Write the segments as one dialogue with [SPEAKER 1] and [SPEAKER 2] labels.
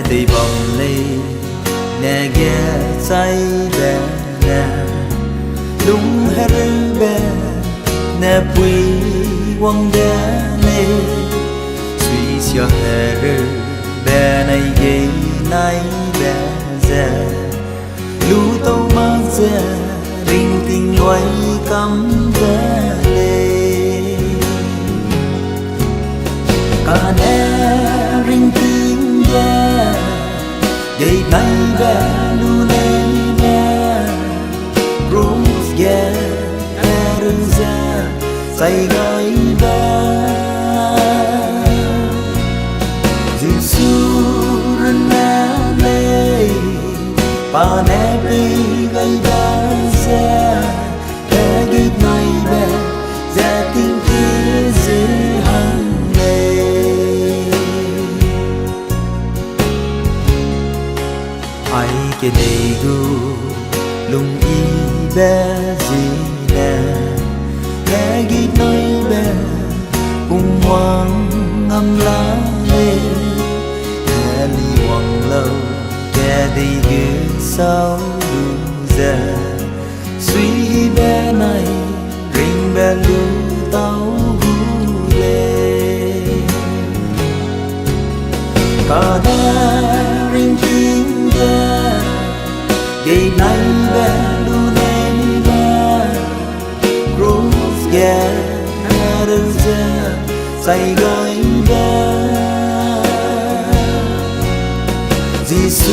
[SPEAKER 1] thì bồng ly nè ghé say bè nè đúng hết bè nè bùi quăng đá nè suy xio hè rư bè này ghê nay bè già lũ tâu mà già rinh tình loay cắm bè lê cả nè rinh tình bè dây nay bè lũ này bè rose ghé rư già say gái bè Giêsu rừng nè lê pa nè bê gây ba già e ghi này bè già tình kia dễ hằng lê ai cái này gu lung y bè gì nè e ghi này bè cùng hoang ngâm lá lê e li hoang lâu kẻ đi ghé sao đủ già suy bé này rình bé lu tao hu lê cả đá rình kinh bé ngày nay bé lu lên bé rose ghé đơn già say gái bé Giêsu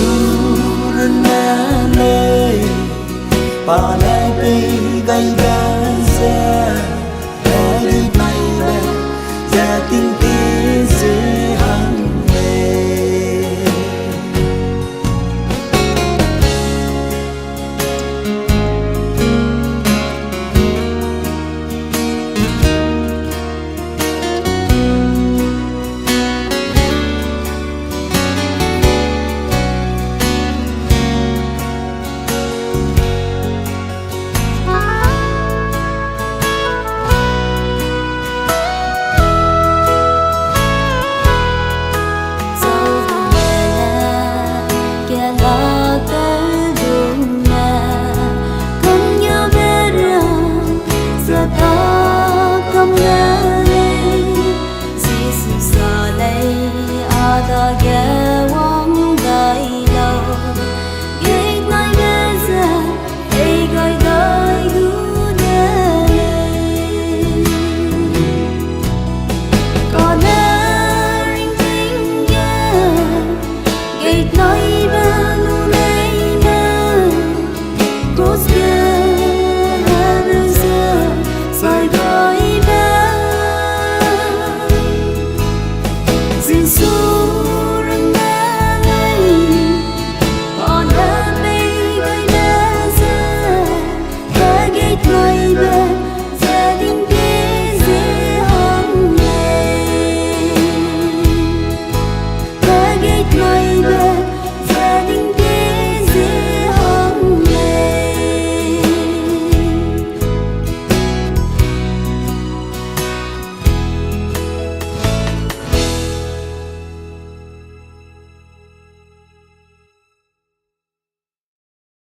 [SPEAKER 1] rừng nè lê pa nè bê gây ba già e đi này bè già kinh tế dễ hằng lê
[SPEAKER 2] Again